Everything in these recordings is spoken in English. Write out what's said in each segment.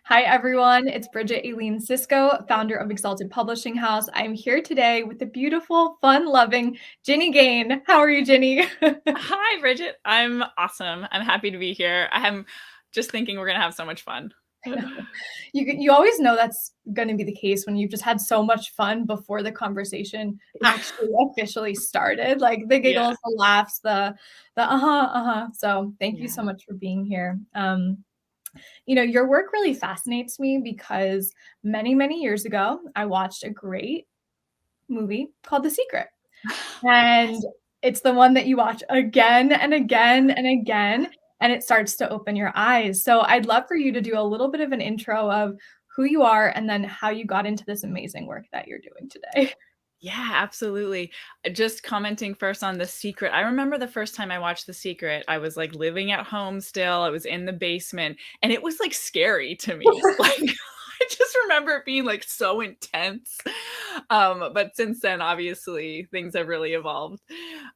Hi, everyone. It's Bridget Aileen Cisco, founder of Exalted Publishing House. I'm here today with the beautiful, fun-loving Ginny Gane. How are you, Ginny? Hi, Bridget. I'm awesome. I'm happy to be here. I am just thinking we're going to have so much fun. You always know that's going to be the case when you've just had so much fun before the conversation actually officially started. Like the Yeah. giggles, the laughs, the uh-huh. So thank you so Yeah. much for being here. Your work really fascinates me because many, many years ago, I watched a great movie called The Secret. And Yes. it's the one that you watch again and again and again, and it starts to open your eyes. So I'd love for you to do a little bit of an intro of who you are and then how you got into this amazing work that you're doing today. Yeah, absolutely. Just commenting first on The Secret. I remember the first time I watched The Secret, I was like living at home still. I was in the basement and it was like scary to me. Like I just remember it being like so intense. But since then, obviously, things have really evolved.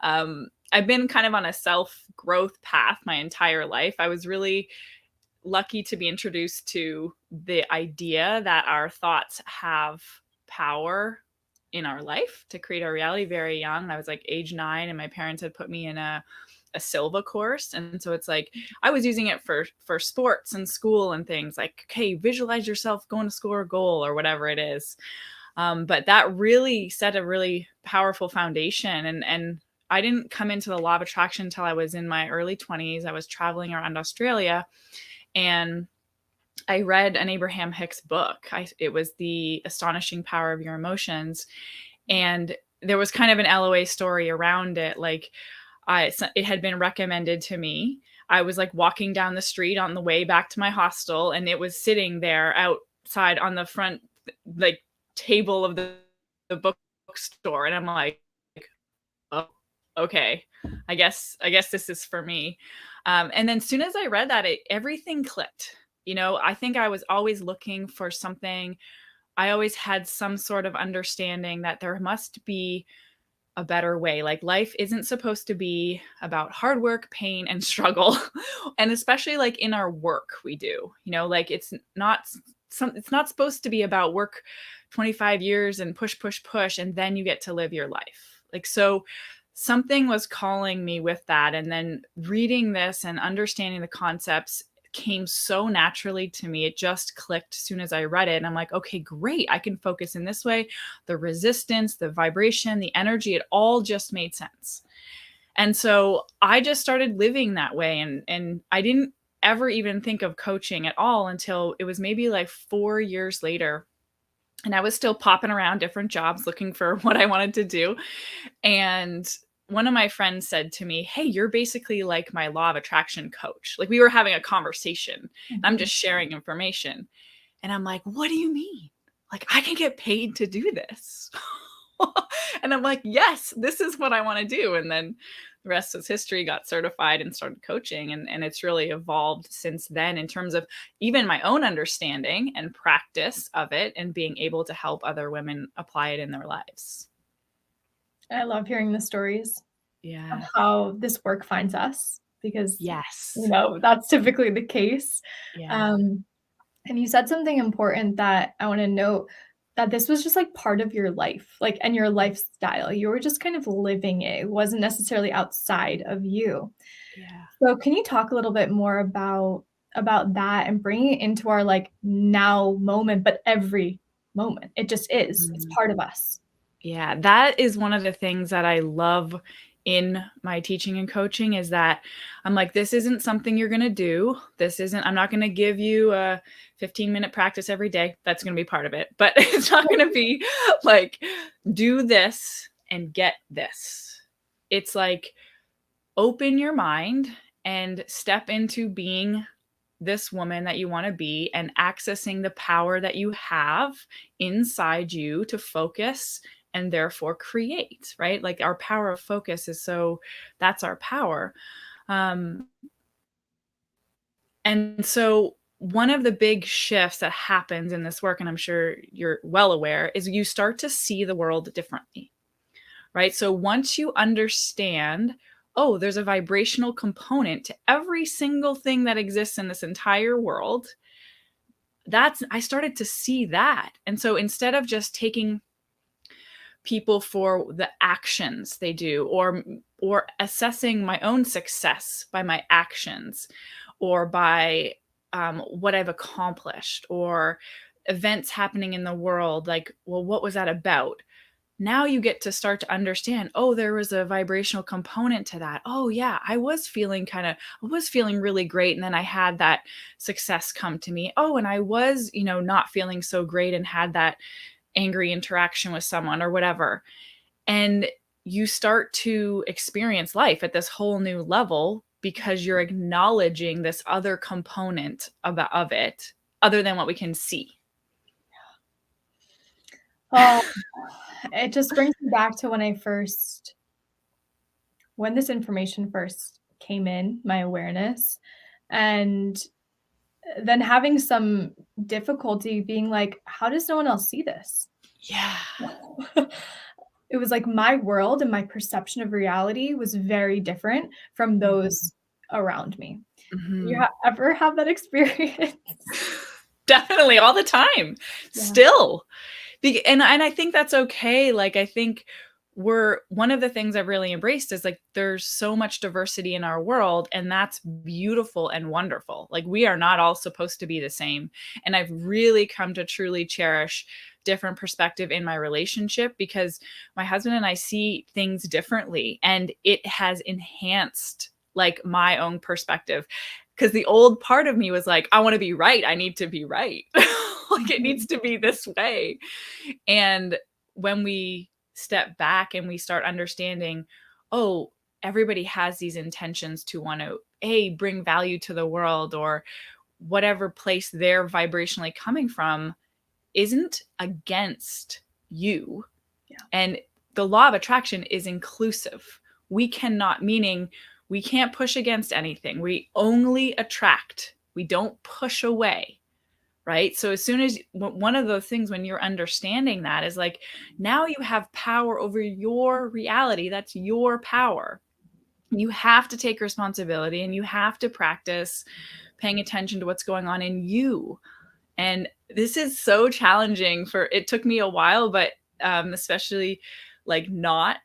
I've been kind of on a self growth path my entire life. I was really lucky to be introduced to the idea that our thoughts have power in our life to create our reality very young. I was like age 9 and my parents had put me in a Silva course. And so it's like I was using it for sports and school and things like, okay, visualize yourself going to score a goal or whatever it is. But that really set a really powerful foundation. And I didn't come into the law of attraction until I was in my early 20s. I was traveling around Australia and I read an Abraham Hicks book. It was The Astonishing Power of Your Emotions. And there was kind of an LOA story around it. Like it had been recommended to me. I was like walking down the street on the way back to my hostel, and it was sitting there outside on the front like table of the bookstore. And I'm like, oh, okay, I guess this is for me. And then as soon as I read that, everything clicked. I think I was always looking for something. I always had some sort of understanding that there must be a better way. Like life isn't supposed to be about hard work, pain, and struggle. And especially like in our work we do, like it's not supposed to be about work 25 years and push, and then you get to live your life. Like, so something was calling me with that. And then reading this and understanding the concepts came so naturally to me. It just clicked as soon as I read it. And I'm like, okay, great. I can focus in this way. The resistance, the vibration, the energy, it all just made sense. And so I just started living that way. And I didn't ever even think of coaching at all until it was maybe like 4 years later. And I was still popping around different jobs looking for what I wanted to do. And one of my friends said to me, hey, you're basically like my law of attraction coach. Like we were having a conversation and I'm just sharing information. And I'm like, what do you mean? Like I can get paid to do this. And I'm like, yes, this is what I want to do. And then the rest is history. Got certified and started coaching. And it's really evolved since then in terms of even my own understanding and practice of it and being able to help other women apply it in their lives. I love hearing the stories of Yeah. how this work finds us because, Yes. that's typically the case. Yeah. And you said something important that I want to note, that this was just like part of your life, like, and your lifestyle. You were just kind of living it. It wasn't necessarily outside of you. Yeah. So can you talk a little bit more about that and bringing it into our like now moment, but every moment. It just is. It's Mm. part of us. Yeah, that is one of the things that I love in my teaching and coaching is that I'm like, this isn't something you're going to do. I'm not going to give you a 15-minute practice every day. That's going to be part of it. But it's not going to be like, do this and get this. It's like, open your mind and step into being this woman that you want to be and accessing the power that you have inside you to focus and therefore create, right? Like our power of focus that's our power. Um, and so one of the big shifts that happens in this work, and I'm sure you're well aware, is you start to see the world differently, right? So once you understand, oh, there's a vibrational component to every single thing that exists in this entire world, I started to see that. And so instead of just taking people for the actions they do, or assessing my own success by my actions, or by what I've accomplished, or events happening in the world, like, well, what was that about? Now you get to start to understand, oh, there was a vibrational component to that. Oh yeah, I was feeling really great, and then I had that success come to me. Oh, and I was, not feeling so great and had that angry interaction with someone or whatever. And you start to experience life at this whole new level because you're acknowledging this other component of it, other than what we can see. Oh, it just brings me back to when this information first came in, my awareness, and then having some difficulty being like, how does no one else see this? Yeah. It was like my world and my perception of reality was very different from those around me. You Mhm. ever have that experience? Definitely, all the time. Yeah. Still. And I think that's okay. Like, I think we're one of the things I've really embraced is, like, there's so much diversity in our world, and that's beautiful and wonderful. Like, we are not all supposed to be the same. And I've really come to truly cherish different perspective in my relationship, because my husband and I see things differently, and it has enhanced, like, my own perspective. Because the old part of me was like, I want to be right. I need to be right. Like, it needs Mhm. to be this way. And when we step back and we start understanding, oh, everybody has these intentions to want to bring value to the world, or whatever place they're vibrationally coming from isn't against you. Yeah. And the law of attraction is inclusive. We cannot, meaning we can't push against anything. We only attract. We don't push away. Right. So as soon as one of the things when you're understanding that is, like, now you have power over your reality. That's your power. You have to take responsibility, and you have to practice paying attention to what's going on in you. And this is so challenging. It took me a while, but especially, like, not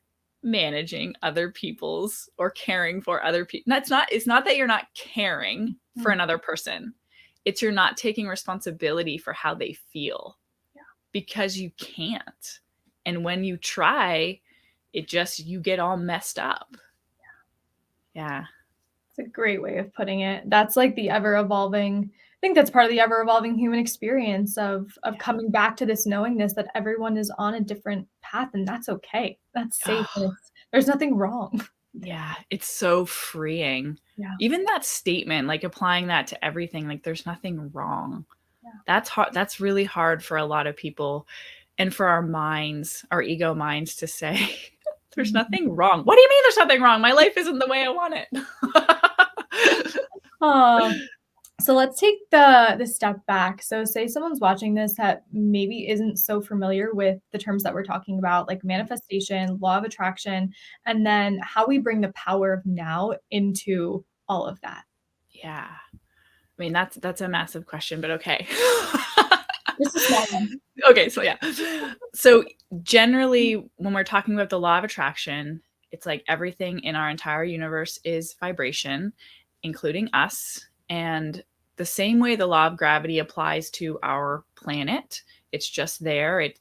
managing other people's or caring for other people. It's not that you're not caring for Mm. another person. It's you're not taking responsibility for how they feel, Yeah. because you can't. And when you try, you get all messed up. Yeah. It's a great way of putting it. That's like the ever evolving I think that's part of the ever evolving human experience of coming back to this knowingness that everyone is on a different path, and that's okay. That's safe, and there's nothing wrong. Yeah, it's so freeing. Yeah, Even that statement, like, applying that to everything, like, there's nothing wrong. yeah. That's hard. That's really hard for a lot of people, and for our minds, our ego minds, to say, there's Mhm. nothing wrong. What do you mean there's nothing wrong? My life isn't the way I want it. Oh, so let's take the step back. So say someone's watching this that maybe isn't so familiar with the terms that we're talking about, like manifestation, law of attraction, and then how we bring the power of now into all of that. Yeah. I mean, that's a massive question, but okay. Just a small one. Okay, so yeah. So generally, when we're talking about the law of attraction, it's like everything in our entire universe is vibration, including us. And the same way the law of gravity applies to our planet, it's just there, it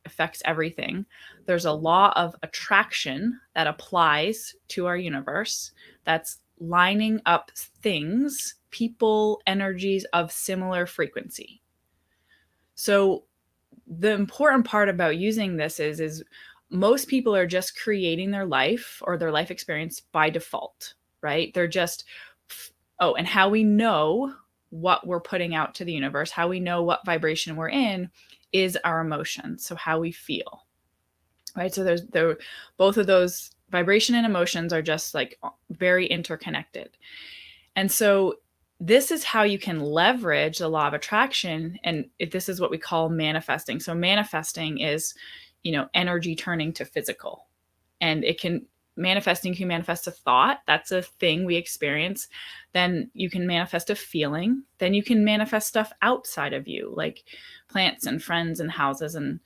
affects everything. There's a law of attraction that applies to our universe, that's lining up things, people, energies of similar frequency. So the important part about using this is most people are just creating their life or their life experience by default, right? They're just and how we know what we're putting out to the universe, how we know what vibration we're in, is our emotions. So how we feel, right? So both of those, vibration and emotions, are just, like, very interconnected. And so this is how you can leverage the law of attraction. And this is what we call manifesting. So manifesting is, energy turning to physical. And manifesting, you can manifest a thought. That's a thing we experience. Then you can manifest a feeling. Then you can manifest stuff outside of you, like plants and friends and houses and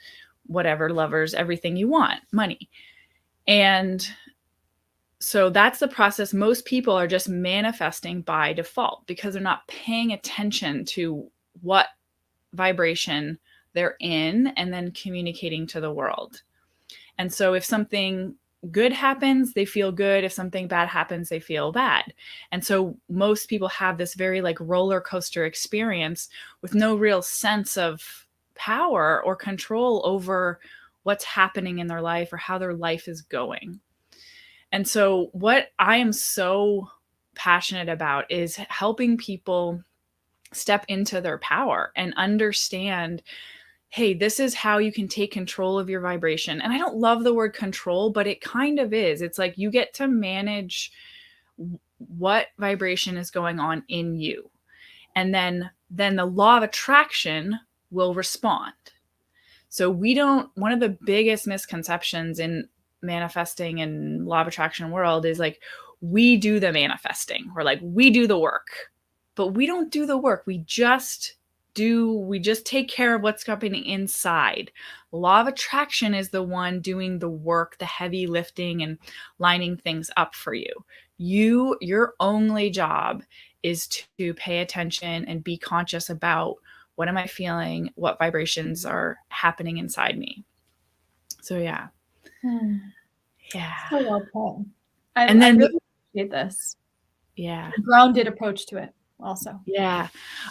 whatever, lovers, everything you want, money. And so that's the process. Most people are just manifesting by default because they're not paying attention to what vibration they're in and then communicating to the world. And so if something good happens, they feel good. If something bad happens, they feel bad. And so most people have this very like roller coaster experience with no real sense of power or control over what's happening in their life or how their life is going. And so what I am so passionate about is helping people step into their power and understand, hey, this is how you can take control of your vibration. And I don't love the word control, but it kind of is. It's like you get to manage what vibration is going on in you. And then the law of attraction will respond. So one of the biggest misconceptions in manifesting and law of attraction world is like, we do the manifesting, or like we do the work, but we don't do the work. We just take care of what's happening inside. Law of attraction is the one doing the work, the heavy lifting and lining things up for you. Your only job is to pay attention and be conscious about, what am I feeling? What vibrations are happening inside me? So yeah. Yeah. So well put. I really appreciate this. Yeah. A grounded approach to it also. Yeah.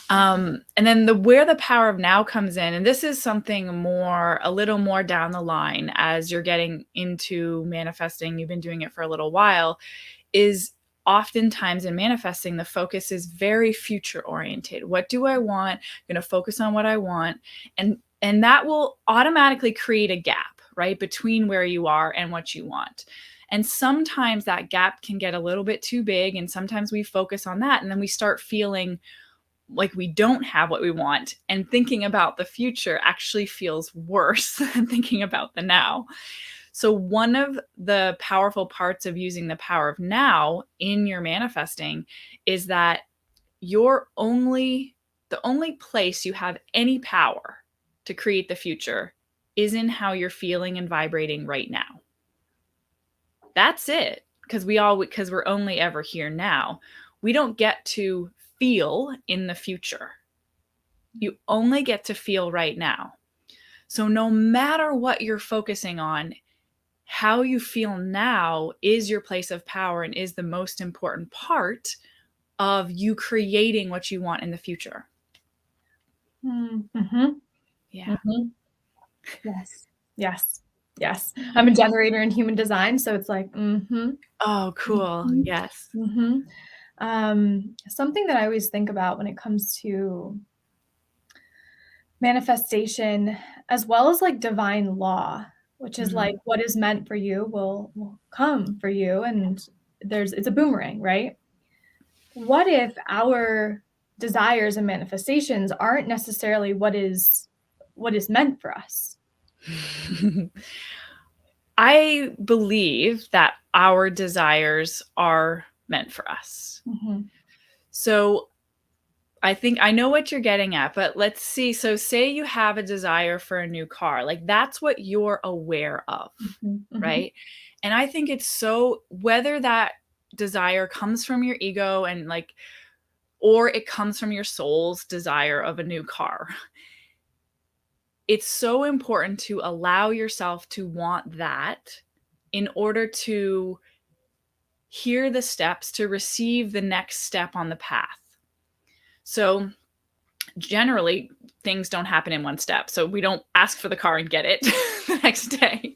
And then where the power of now comes in, and this is something a little more down the line as you're getting into manifesting, you've been doing it for a little while, is oftentimes in manifesting, the focus is very future oriented. What do I want? I'm going to focus on what I want. And that will automatically create a gap, right, between where you are and what you want. And sometimes that gap can get a little bit too big. And sometimes we focus on that and then we start feeling like we don't have what we want. And thinking about the future actually feels worse than thinking about the now. So one of the powerful parts of using the power of now in your manifesting is that the only place you have any power to create the future is in how you're feeling and vibrating right now. That's it. Because we're only ever here now. We don't get to feel in the future. You only get to feel right now. So no matter what you're focusing on, how you feel now is your place of power and is the most important part of you creating what you want in the future. Mm-hmm. Yeah. Mm-hmm. Yes. I'm a generator in human design, so it's like, Oh, cool. Mm-hmm. Yes. Mm-hmm. Something that I always think about when it comes to manifestation, as well as like divine law, which is like what is meant for you will come for you, and it's a boomerang, right? What if our desires and manifestations aren't necessarily what is meant for us? I believe that our desires are meant for us. Mm-hmm. So I think I know what you're getting at, but let's see. So say you have a desire for a new car, like that's what you're aware of, right? And I think it's so, whether that desire comes from your ego and like, or it comes from your soul's desire of a new car, it's so important to allow yourself to want that in order to hear the steps to receive the next step on the path. So generally, things don't happen in one step. So we don't ask for the car and get it the next day.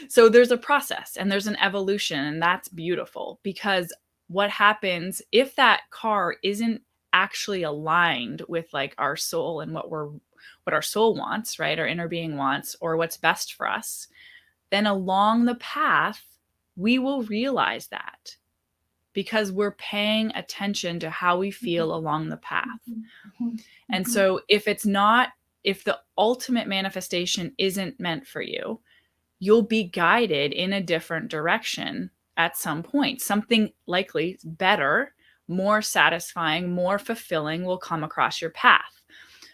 So there's a process and there's an evolution, and that's beautiful, because what happens if that car isn't actually aligned with like our soul and what our soul wants, right? Our inner being wants, or what's best for us, then along the path, we will realize that because we're paying attention to how we feel along the path. And so if the ultimate manifestation isn't meant for you, you'll be guided in a different direction at some point. Something likely better, more satisfying, more fulfilling will come across your path.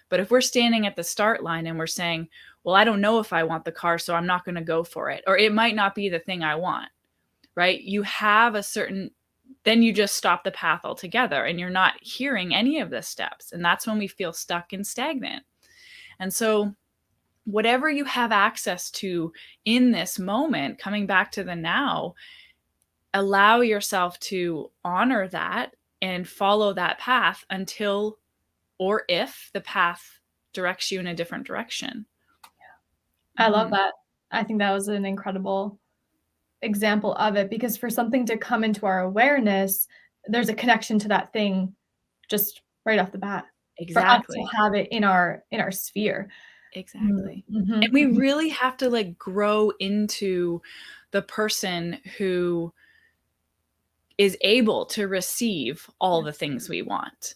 But if we're standing at the start line and we're saying, well, I don't know if I want the car, so I'm not going to go for it, or it might not be the thing I want, right? You have a certain, then you just stop the path altogether and you're not hearing any of the steps. And that's when we feel stuck and stagnant. And so, whatever you have access to in this moment, coming back to the now, allow yourself to honor that and follow that path until or if the path directs you in a different direction. I love Mhm. that. I think that was an incredible example of it, because for something to come into our awareness, there's a connection to that thing just right off the bat for us to Exactly. have it in our sphere. Mm, Exactly. And mhm, we mhm. really have to like grow into the person who is able to receive all the things we want.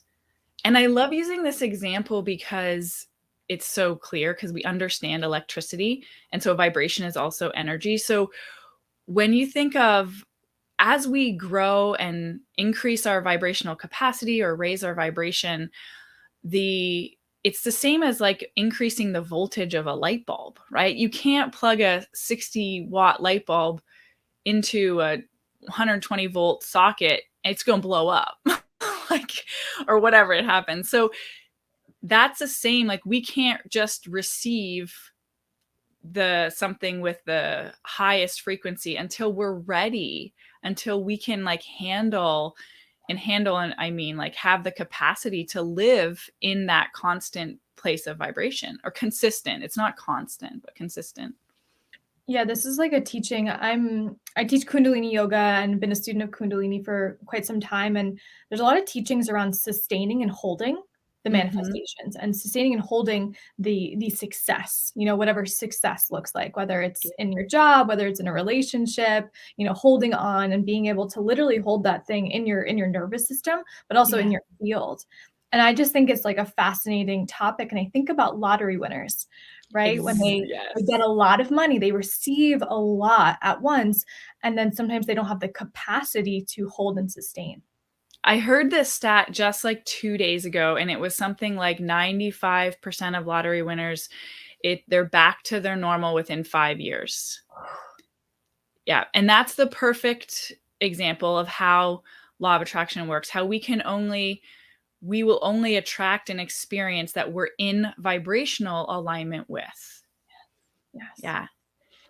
And I love using this example because it's so clear because we understand electricity. And so vibration is also energy. So when you think of as we grow and increase our vibrational capacity or raise our vibration, the it's the same as like increasing the voltage of a light bulb, right? You can't plug a 60-watt light bulb into a 120-volt socket, it's going to blow up. Like, or whatever it happens. So that's the same, like we can't just receive the something with the highest frequency until we're ready, until we can like handle and I mean like have the capacity to live in that constant place of vibration, or consistent. It's not constant, but consistent. Yeah, this is like a teaching. I teach Kundalini yoga and been a student of Kundalini for quite some time. And there's a lot of teachings around sustaining and holding the Mhm. manifestations, and sustaining and holding the success, whatever success looks like, whether it's Yeah. in your job, whether it's in a relationship, holding on and being able to literally hold that thing in your nervous system, but also in Yeah. your field. And I just think it's like a fascinating topic. And I think about lottery winners, right? When they get Yes. a lot of money, they receive a lot at once, and then sometimes they don't have the capacity to hold and sustain. I heard this stat just like 2 days ago, and it was something like 95% of lottery winners, they're back to their normal within 5 years. Yeah, and that's the perfect example of how law of attraction works, how we will only attract an experience that we're in vibrational alignment with. Yes. Yeah.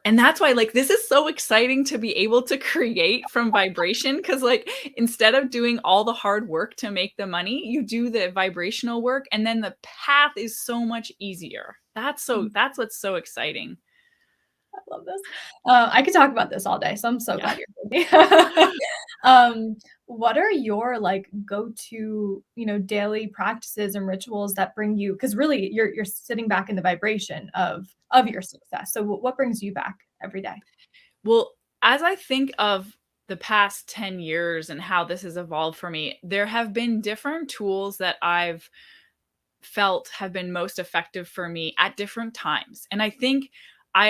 And that's why, like, this is so exciting to be able to create from vibration because, like, instead of doing all the hard work to make the money, you do the vibrational work, and then the path is so much easier. That's what's so exciting. I love this. I could talk about this all day, so I'm so Yeah. glad you're with me. Um, what are your, like, go-to, daily practices and rituals that bring you, because really you're sitting back in the vibration of your success. So what brings you back every day? Well, as I think of the past 10 years and how this has evolved for me, there have been different tools that I've felt have been most effective for me at different times. And I think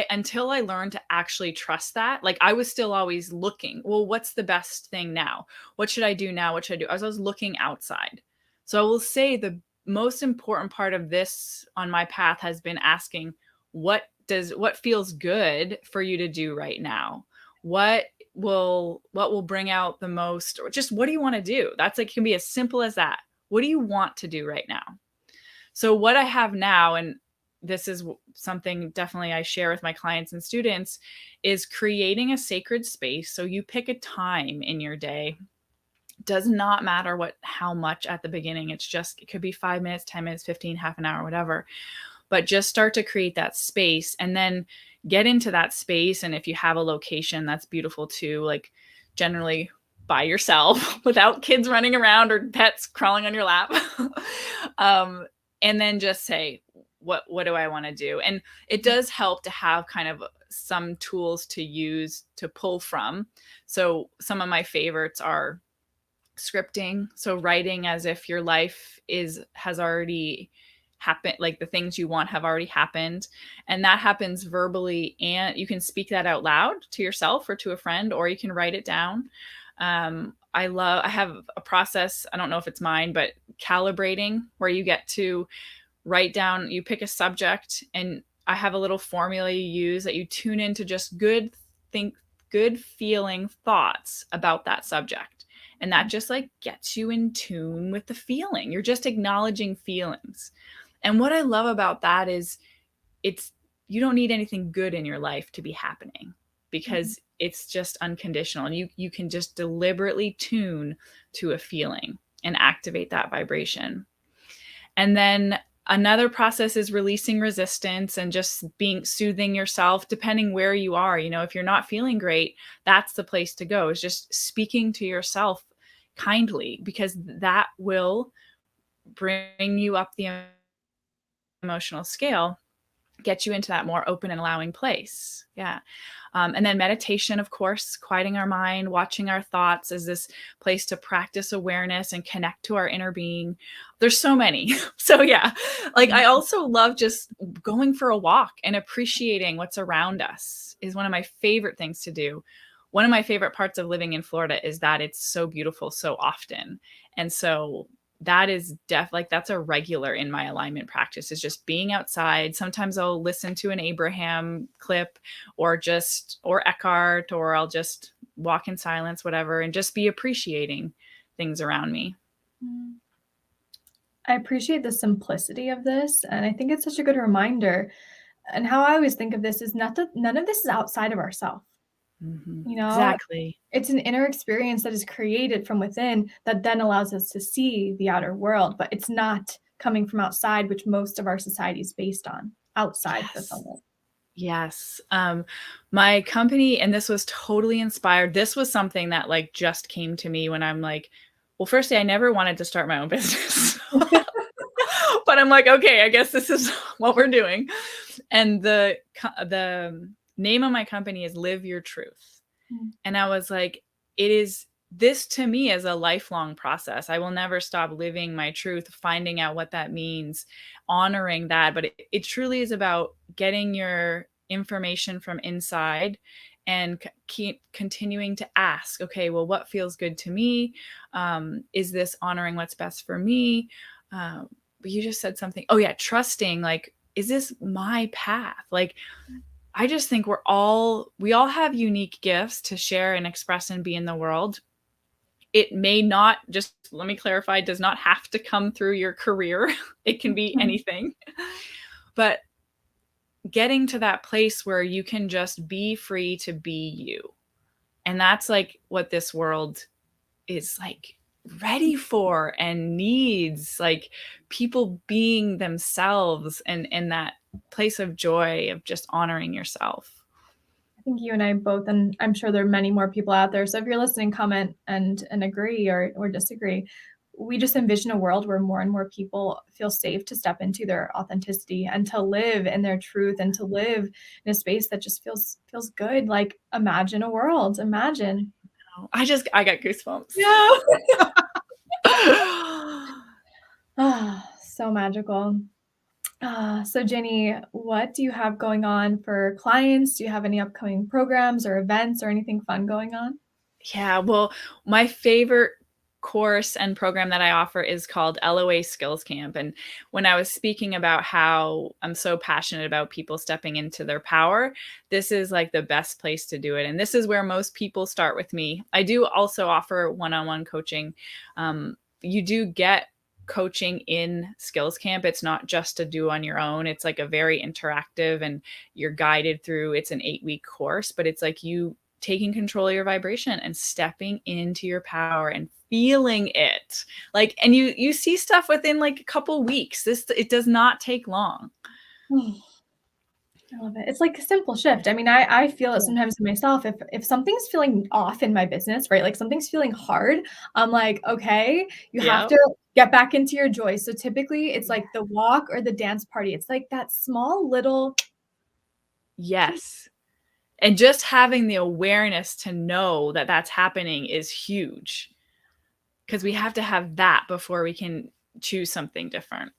until I learned to actually trust that, like I was still always looking, well, what's the best thing now? What should I do now? What should I do? As I was looking outside. So I will say the most important part of this on my path has been asking what feels good for you to do right now? What what will bring out the most, or just what do you want to do? That's like can be as simple as that. What do you want to do right now? So what I have now, and this is something definitely I share with my clients and students, is creating a sacred space. So you pick a time in your day. Does not matter how much at the beginning. It's just it could be 5 minutes, 10 minutes, 15, half an hour, whatever. But just start to create that space and then get into that space. And if you have a location, that's beautiful too. Like generally by yourself without kids running around or pets crawling on your lap. um, and then just say, what do I want to do? And it does help to have kind of some tools to use to pull from. So some of my favorites are scripting. So writing as if your life is has already happen, like the things you want have already happened. And that happens verbally, and you can speak that out loud to yourself or to a friend, or you can write it down. I have a process, I don't know if it's mine, but calibrating, where you get to write down, you pick a subject, and I have a little formula you use that you tune into just good feeling thoughts about that subject. And that just like gets you in tune with the feeling. You're just acknowledging feelings. And what I love about that is it's you don't need anything good in your life to be happening, because it's just unconditional, and you can just deliberately tune to a feeling and activate that vibration. And then another process is releasing resistance and just being soothing yourself, depending where you are. You know, if you're not feeling great, that's the place to go, is just speaking to yourself kindly, because that will bring you up the emotional scale, get you into that more open and allowing place. Yeah. And then meditation, of course, quieting our mind, watching our thoughts, is this place to practice awareness and connect to our inner being. There's so many. So yeah, like I also love just going for a walk and appreciating what's around us is one of my favorite things to do. One of my favorite parts of living in Florida is that it's so beautiful so often. And so that is that's a regular in my alignment practice, is just being outside. Sometimes I'll listen to an Abraham clip, or Eckhart, or I'll just walk in silence, whatever, and just be appreciating things around me. I appreciate the simplicity of this, and I think it's such a good reminder. And how I always think of this is none of this is outside of ourselves. You know, Exactly. it's an inner experience that is created from within that then allows us to see the outer world, but it's not coming from outside, which most of our society is based on, outside fulfillment. Yes. My company, and this was totally inspired. This was something that like just came to me when I'm like, well, firstly, I never wanted to start my own business, but I'm like, okay, I guess this is what we're doing. And the name of my company is Live Your Truth. And I was like, this to me is a lifelong process. I will never stop living my truth, finding out what that means, honoring that. But it truly is about getting your information from inside and keep continuing to ask, okay, well, what feels good to me? Is this honoring what's best for me? But you just said something. Oh yeah, trusting, like, is this my path? Like, I just think we all have unique gifts to share and express and be in the world. It may not, just let me clarify, does not have to come through your career. It can be anything. But getting to that place where you can just be free to be you. And that's like what this world is like ready for and needs, like people being themselves, and that place of joy of just honoring yourself. I think you and I both, and I'm sure there are many more people out there. So if you're listening, comment and agree or disagree. We just envision a world where more and more people feel safe to step into their authenticity and to live in their truth and to live in a space that just feels good. Like imagine a world. Imagine. I got goosebumps. Yeah. So magical. So Ginny, what do you have going on for clients? Do you have any upcoming programs or events or anything fun going on? Yeah, well, my favorite course and program that I offer is called LOA Skills Camp. And when I was speaking about how I'm so passionate about people stepping into their power, this is like the best place to do it. And this is where most people start with me. I do also offer one-on-one coaching. You do get coaching in Skills Camp. It's not just to do on your own. It's like a very interactive, and you're guided through, it's an 8-week course, but it's like you taking control of your vibration and stepping into your power and feeling it. Like, and you see stuff within like a couple weeks. It does not take long. I love it. It's like a simple shift. I mean, I feel it sometimes myself. If something's feeling off in my business, right? Like something's feeling hard, I'm like, okay, you have to get back into your joy. So typically it's like the walk or the dance party. It's like that small little. Yes. And just having the awareness to know that that's happening is huge, because we have to have that before we can choose something different.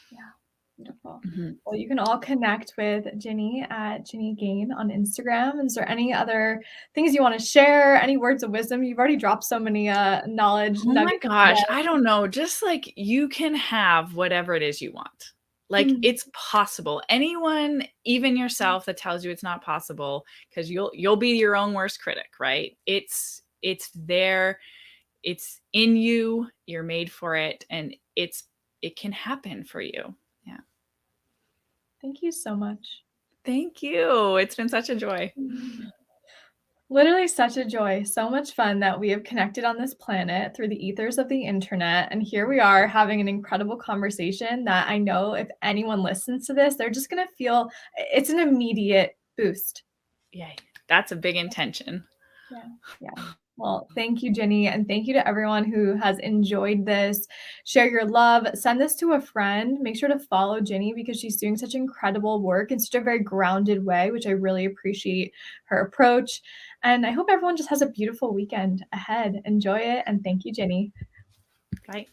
Yeah. Beautiful. Mhm. Well, you can all connect with Ginny at Ginny Gane on Instagram. Is there any other things you want to share? Any words of wisdom? You've already dropped so many knowledge Oh my nuggets gosh, today. I don't know, just like you can have whatever it is you want. Like Mm, it's possible. Anyone, even yourself that tells you it's not possible, because you'll be your own worst critic, right? It's there, it's in you, you're made for it, and it can happen for you. Yeah. thank you so much. Thank you. It's been such a joy. Literally such a joy. So much fun that we have connected on this planet through the ethers of the internet. And here we are having an incredible conversation that I know if anyone listens to this, they're just going to feel it's an immediate boost. Yay. That's a big intention. Yeah. Yeah. Well, thank you, Ginny. And thank you to everyone who has enjoyed this. Share your love. Send this to a friend. Make sure to follow Ginny because she's doing such incredible work in such a very grounded way, which I really appreciate her approach. And I hope everyone just has a beautiful weekend ahead. Enjoy it. And thank you, Ginny. Bye.